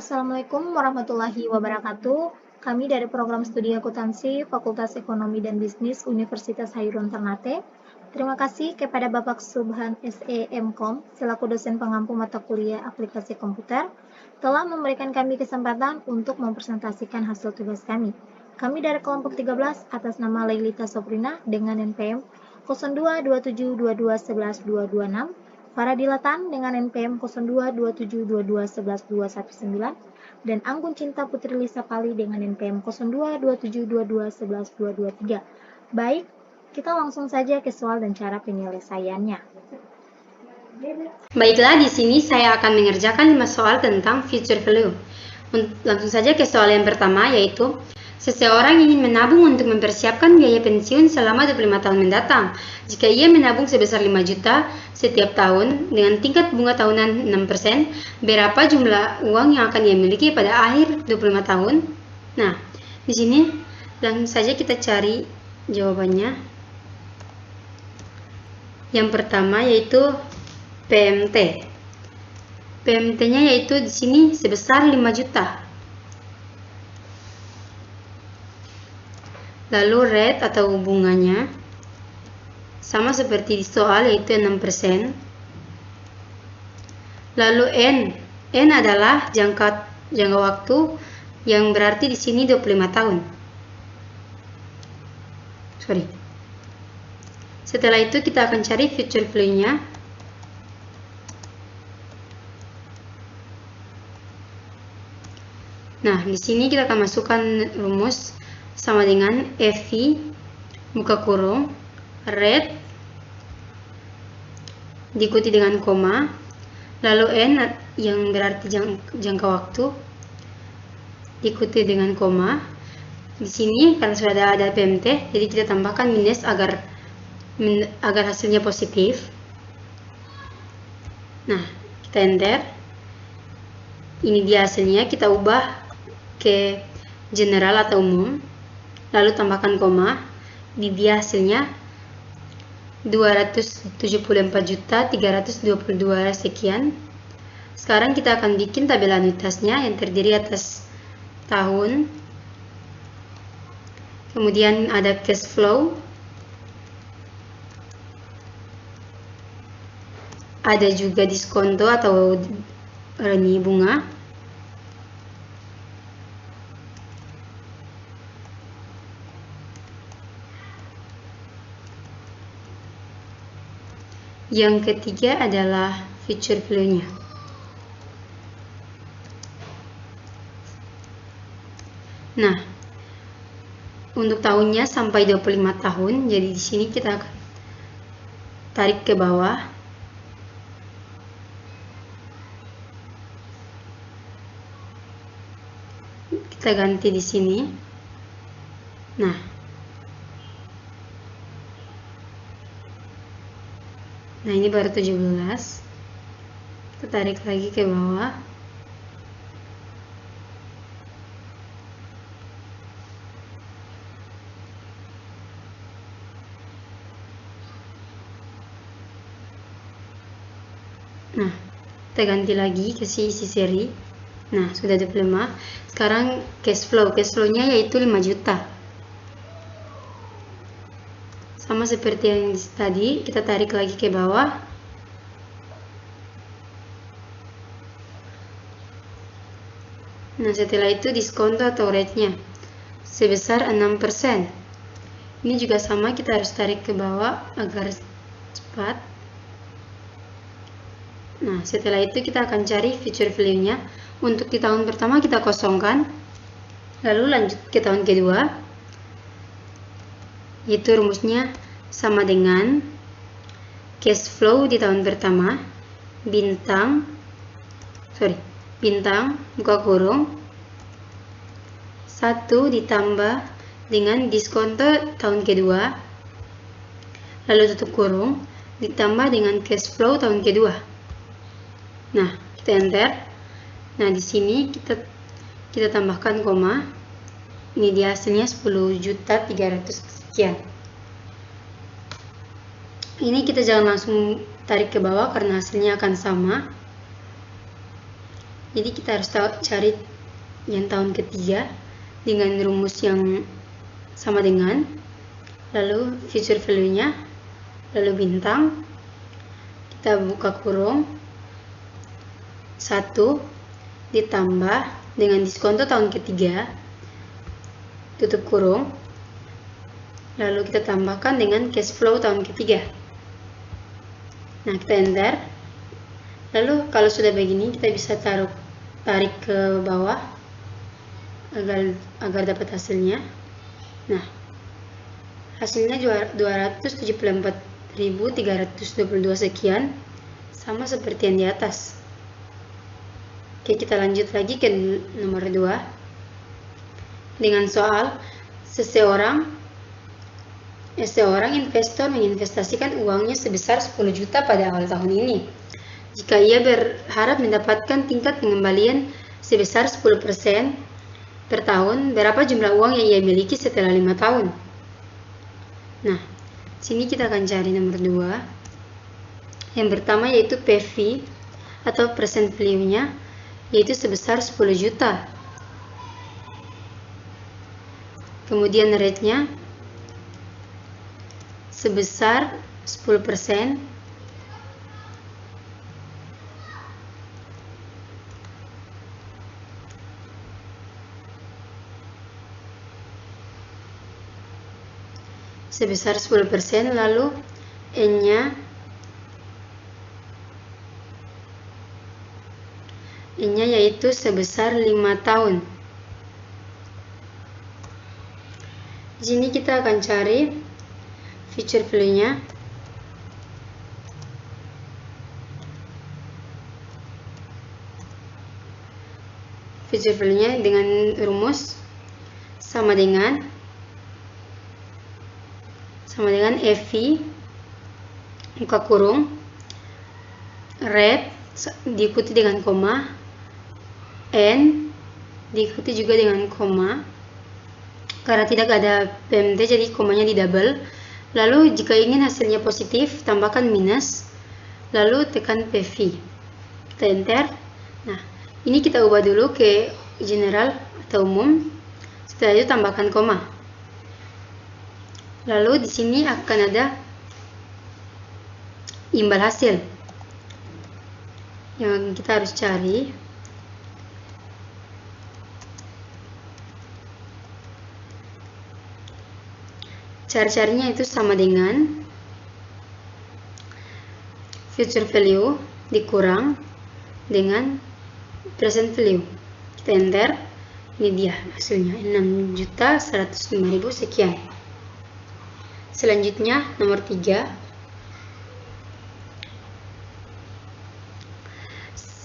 Assalamualaikum warahmatullahi wabarakatuh. Kami dari program studi akuntansi Fakultas Ekonomi dan Bisnis Universitas Hairun Ternate. Terima kasih kepada Bapak Subhan SE.M.Com selaku dosen pengampu mata kuliah aplikasi komputer telah memberikan kami kesempatan untuk mempresentasikan hasil tugas kami. Kami dari kelompok 13 atas nama Lailita Sobrina dengan NPM 022722112226, Faradila Tan dengan NPM 022722112219, dan Anggun Cinta Putri Lisa Pali dengan NPM 022722112223. Baik, kita langsung saja ke soal dan cara penyelesaiannya. Baiklah, di sini saya akan mengerjakan 5 soal tentang future value. Langsung saja ke soal yang pertama, yaitu seseorang ingin menabung untuk mempersiapkan biaya pensiun selama 25 tahun mendatang. Jika ia menabung sebesar 5 juta setiap tahun dengan tingkat bunga tahunan 6%, berapa jumlah uang yang akan ia miliki pada akhir 25 tahun? Nah, di sini langsung saja kita cari jawabannya. Yang pertama yaitu PMT. PMT-nya yaitu di sini sebesar 5 juta. Lalu rate atau bunganya sama seperti di soal, yaitu 6%. Lalu N adalah jangka waktu yang berarti di sini 25 tahun. Setelah itu kita akan cari future value-nya. Nah, di sini kita akan masukkan rumus sama dengan FV buka kurung rate diikuti dengan koma, lalu N yang berarti jangka waktu diikuti dengan koma. Di sini karena sudah ada PMT, jadi kita tambahkan minus agar hasilnya positif. Nah, kita enter. Ini dia hasilnya, kita ubah ke general atau umum, lalu tambahkan koma. Ini dia hasilnya 274.322 sekian. Sekarang kita akan bikin tabel anuitasnya yang terdiri atas tahun, kemudian ada cash flow, ada juga diskonto atau reni bunga, yang ketiga adalah future value-nya. Nah, untuk tahunnya sampai 25 tahun, jadi di sini kita akan tarik ke bawah. Kita ganti di sini. Nah, ini baru 17. Kita tarik lagi ke bawah. Nah, kita ganti lagi ke isi seri. Nah, sudah 25. Sekarang cash flow-nya yaitu 5 juta. Sama seperti yang tadi, kita tarik lagi ke bawah. Nah, setelah itu diskonto atau rate-nya sebesar 6%. Ini juga sama, kita harus tarik ke bawah agar cepat. Nah, setelah itu kita akan cari future value-nya. Untuk di tahun pertama kita kosongkan, lalu lanjut ke tahun kedua, yaitu rumusnya sama dengan cash flow di tahun pertama, bintang buka kurung 1 ditambah dengan diskonto tahun kedua, lalu tutup kurung, ditambah dengan cash flow tahun kedua. Nah, kita enter. Nah, di sini kita tambahkan koma. Ini dia hasilnya 10.300 sekian. Ini kita jangan langsung tarik ke bawah karena hasilnya akan sama. Jadi kita harus cari yang tahun ketiga dengan rumus yang sama dengan, lalu future value-nya, lalu bintang, kita buka kurung, 1 ditambah dengan diskonto tahun ketiga, tutup kurung, lalu kita tambahkan dengan cash flow tahun ketiga. Nah, kita enter. Lalu kalau sudah begini, kita bisa tarik ke bawah agar dapat hasilnya. Nah, hasilnya 274.322 sekian, sama seperti yang di atas. Oke, kita lanjut lagi ke nomor 2 dengan soal seorang investor menginvestasikan uangnya sebesar 10 juta pada awal tahun ini. Jika ia berharap mendapatkan tingkat pengembalian sebesar 10% per tahun, berapa jumlah uang yang ia miliki setelah 5 tahun? Nah, sini kita akan cari nomor 2. Yang pertama yaitu PV atau present value-nya, yaitu sebesar 10 juta. Kemudian rate-nya sebesar 10%. Sebesar 10%, lalu N-nya yaitu sebesar 5 tahun. Di sini kita akan cari future value-nya. Future value-nya dengan rumus sama dengan EV buka kurung, rate diikuti dengan koma, N diikuti juga dengan koma. Karena tidak ada PMT, jadi komanya di double. Lalu jika ingin hasilnya positif, tambahkan minus, lalu tekan PV. Kita enter. Nah, ini kita ubah dulu ke general atau umum. Setelah itu tambahkan koma. Lalu di sini akan ada imbal hasil yang kita harus cari. Cari-carinya itu sama dengan future value dikurang dengan present value. Kita enter. Ini dia hasilnya, 6.105.000 sekian. Selanjutnya nomor 3.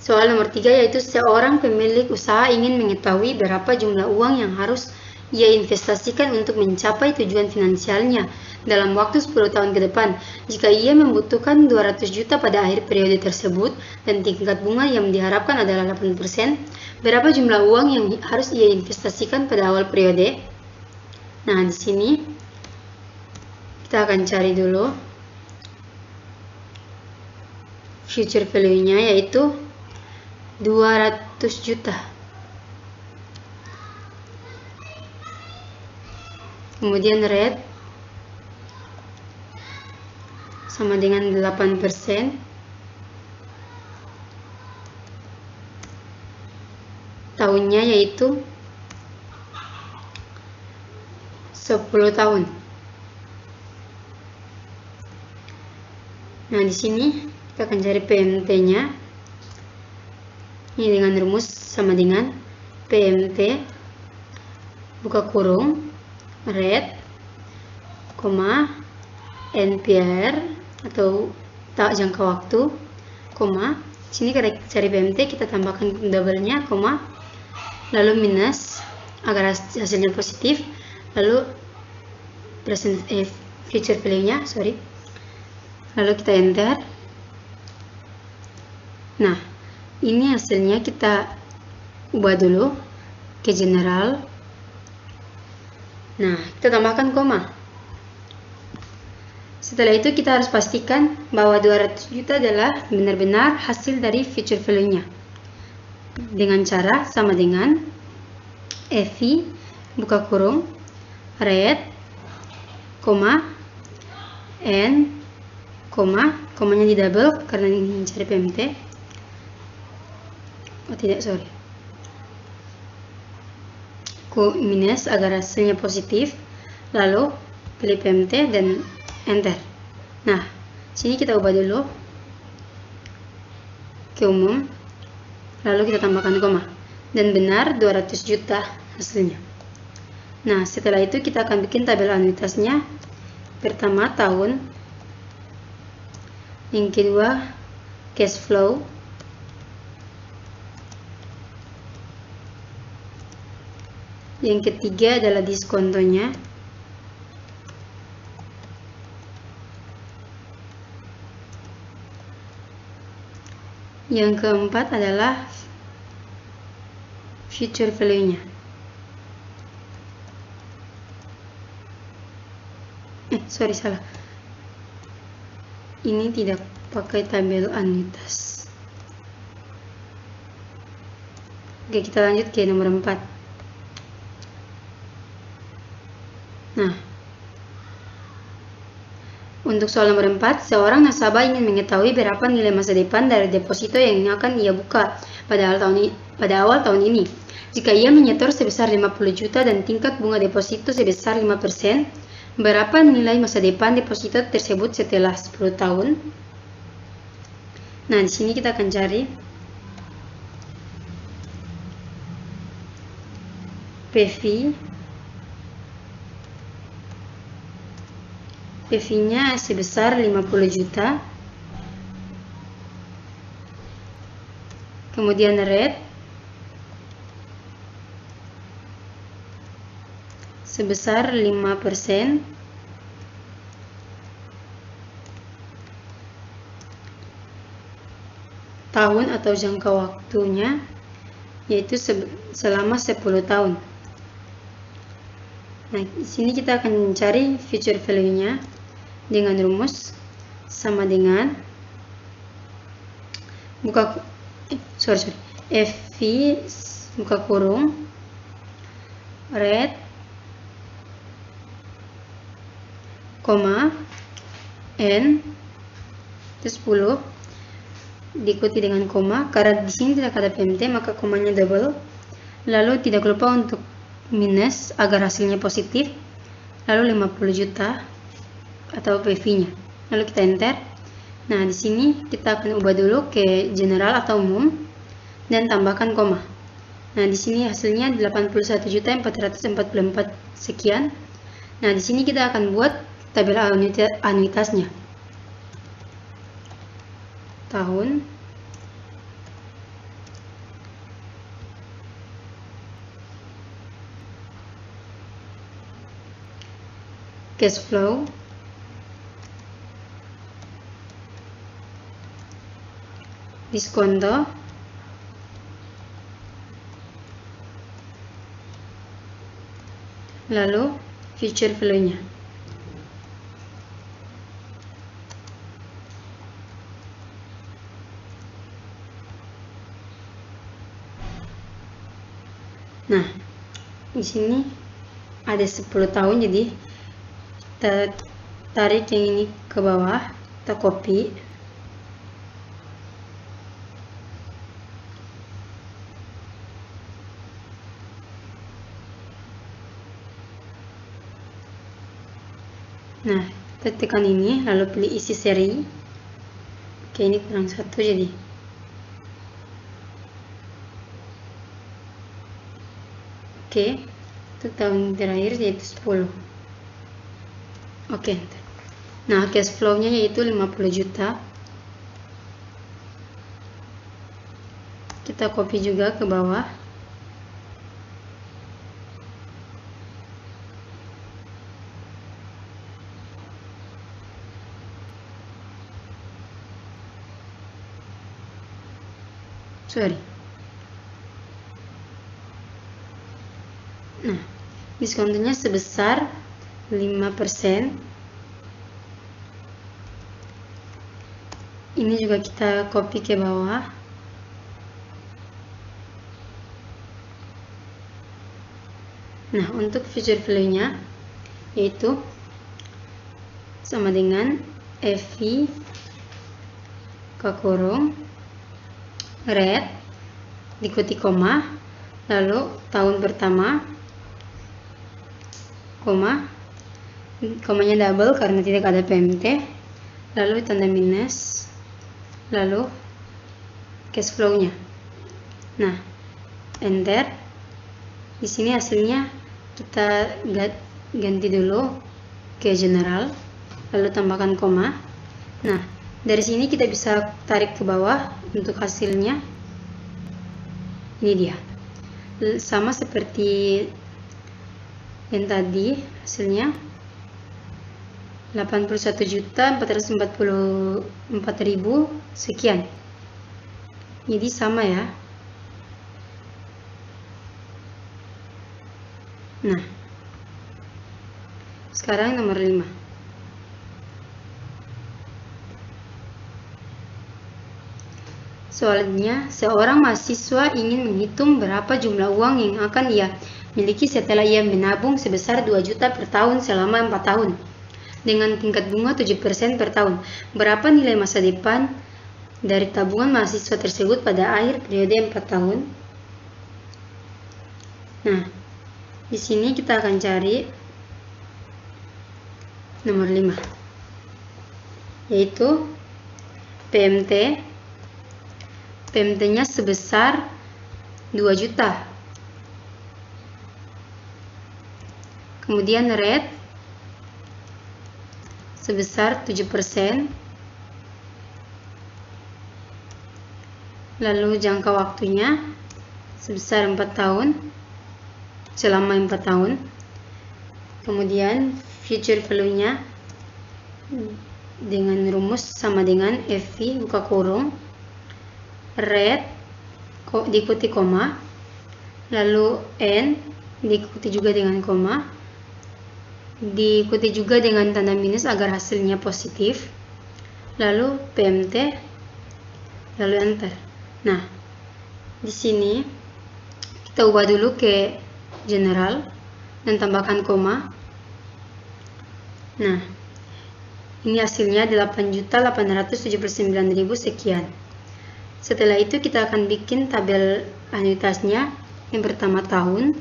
Soal nomor 3 yaitu seorang pemilik usaha ingin mengetahui berapa jumlah uang yang harus ia investasikan untuk mencapai tujuan finansialnya dalam waktu 10 tahun ke depan. Jika ia membutuhkan 200 juta pada akhir periode tersebut dan tingkat bunga yang diharapkan adalah 8%, berapa jumlah uang yang harus ia investasikan pada awal periode? Nah, di sini kita akan cari dulu future value-nya, yaitu 200 juta. Kemudian rate sama dengan 8%. Tahunnya yaitu 10 tahun. Nah, di sini kita akan cari PMT-nya. Ini dengan rumus sama dengan PMT buka kurung rate, NPR atau jangka waktu, sini kita cari PMT, kita tambahkan double-nya, lalu minus agar hasilnya positif, lalu future value-nya, lalu kita enter. Nah, ini hasilnya kita ubah dulu ke general. Nah, kita tambahkan koma. Setelah itu kita harus pastikan bahwa 200 juta adalah benar-benar hasil dari future value-nya. dengan cara sama dengan FI buka kurung rate, koma, N, koma, komanya di double karena ingin mencari PMT. Oh tidak, sorry. Ku minus agar hasilnya positif, lalu pilih PMT dan enter. Nah, sini kita ubah dulu ke umum, lalu kita tambahkan koma, dan benar 200 juta hasilnya. Nah, setelah itu kita akan bikin tabel anuitasnya. Pertama tahun, yang kedua cash flow, yang ketiga adalah diskontonya, yang keempat adalah future value-nya. Sorry, salah. Ini tidak pakai tabel anuitas. Oke, kita lanjut ke nomor 4. Nah, untuk soal nomor 4, seorang nasabah ingin mengetahui berapa nilai masa depan dari deposito yang akan ia buka pada awal tahun ini. Jika ia menyetor sebesar 50 juta dan tingkat bunga deposito sebesar 5%, berapa nilai masa depan deposito tersebut setelah 10 tahun? Nah, di sini kita akan cari PV-nya sebesar 50 juta. Kemudian rate sebesar 5%. Tahun atau jangka waktunya yaitu selama 10 tahun. Nah, di sini kita akan mencari future value-nya dengan rumus sama dengan FV buka kurung rate, koma, N itu 10 diikuti dengan koma. Karena di sini tidak ada PMT, maka komanya double. Lalu tidak lupa untuk minus agar hasilnya positif. Lalu 50 juta atau PV-nya. Lalu kita enter. Nah, di sini kita akan ubah dulu ke general atau umum dan tambahkan koma. Nah, di sini hasilnya 81.444 sekian. Nah, di sini kita akan buat tabel anuitasnya. Tahun, cash flow, diskonto, lalu future value-nya. Nah, di sini ada 10 tahun, jadi kita tarik yang ini ke bawah, kita copy. Nah, kita tekan ini, lalu pilih isi seri. Oke, ini kurang 1 jadi. Oke, untuk tahun terakhir yaitu 10. Oke, nah cash flow-nya yaitu 50 juta. Kita copy juga ke bawah. Sorry. Nah, diskontonya sebesar 5%. Ini juga kita copy ke bawah. Nah, untuk future value-nya yaitu sama dengan FV kurung red diikuti koma, lalu tahun pertama koma, komanya double karena tidak ada PMT, lalu tanda minus, lalu cash flow-nya. Nah, enter. Di sini hasilnya kita ganti dulu ke general, lalu tambahkan koma. Nah, dari sini kita bisa tarik ke bawah untuk hasilnya. Ini dia. Sama seperti yang tadi, hasilnya 81.444.000 sekian. Jadi sama ya. Nah, sekarang nomor 5. Soalnya, seorang mahasiswa ingin menghitung berapa jumlah uang yang akan ia miliki setelah ia menabung sebesar 2 juta per tahun selama 4 tahun. Dengan tingkat bunga 7% per tahun. Berapa nilai masa depan dari tabungan mahasiswa tersebut pada akhir periode 4 tahun? Nah, di sini kita akan cari nomor 5, yaitu PMT. PMT-nya sebesar 2 juta. Kemudian rate sebesar 7%. Lalu jangka waktunya sebesar 4 tahun. Selama 4 tahun. Kemudian future value-nya dengan rumus sama dengan FV buka kurung red diikuti koma, lalu N diikuti juga dengan koma, diikuti juga dengan tanda minus agar hasilnya positif, lalu PMT, lalu enter. Nah, di sini kita ubah dulu ke general dan tambahkan koma. Nah, ini hasilnya 8.879.000 sekian. Setelah itu kita akan bikin tabel anuitasnya. Yang pertama tahun,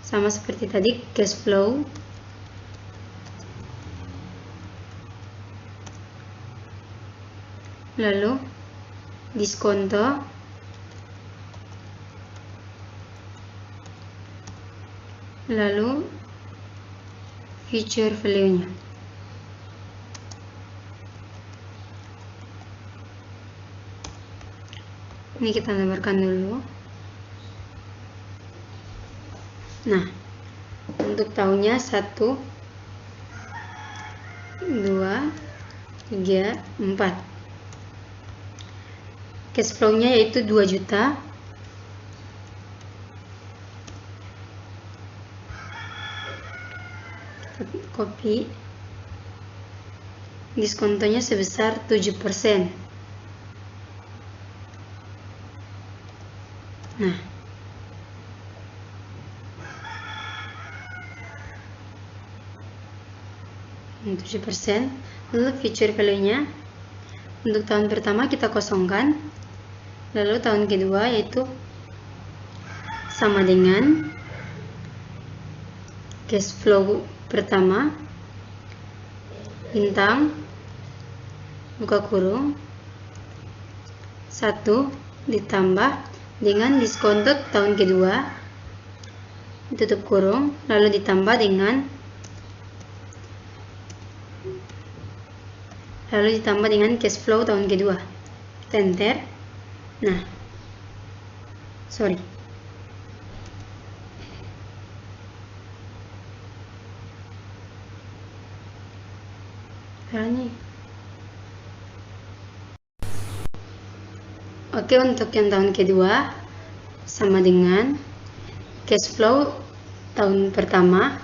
sama seperti tadi, cash flow, lalu diskonto, lalu future value-nya. Ini kita gambarkan dulu. Nah, untuk tahunnya 1, 2, 3, 4. Cash flow-nya yaitu 2 juta. Copy. Diskontonya sebesar 7%. Nah, ini 7%. Lalu future value-nya untuk tahun pertama kita kosongkan. Lalu tahun kedua yaitu sama dengan cash flow pertama bintang buka kurung 1 ditambah dengan diskonto tahun kedua tutup kurung, lalu ditambah dengan cash flow tahun kedua. Kita enter. Nah, sorry, nih. Oke, untuk yang tahun kedua sama dengan cash flow tahun pertama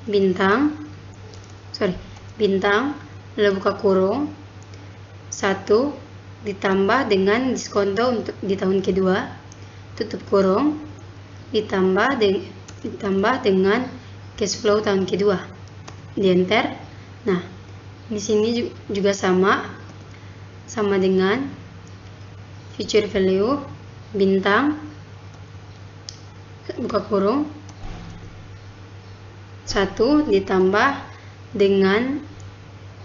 bintang lalu buka kurung 1 ditambah dengan diskonto untuk di tahun kedua tutup kurung, ditambah dengan cash flow tahun kedua. Di enter. Nah, di sini juga sama dengan future value bintang buka kurung 1 ditambah dengan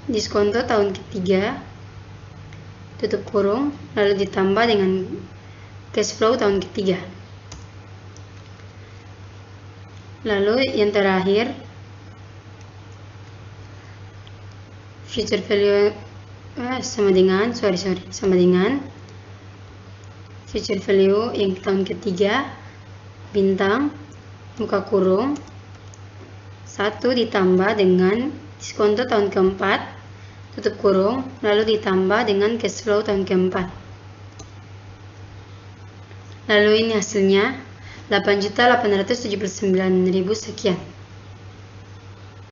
diskonto tahun ketiga tutup kurung, lalu ditambah dengan cash flow tahun ketiga. Lalu yang terakhir future value sama dengan future value yang tahun ketiga bintang buka kurung 1 ditambah dengan diskonto tahun keempat tutup kurung, lalu ditambah dengan cash flow tahun keempat. Lalu ini hasilnya 8.879.000 sekian.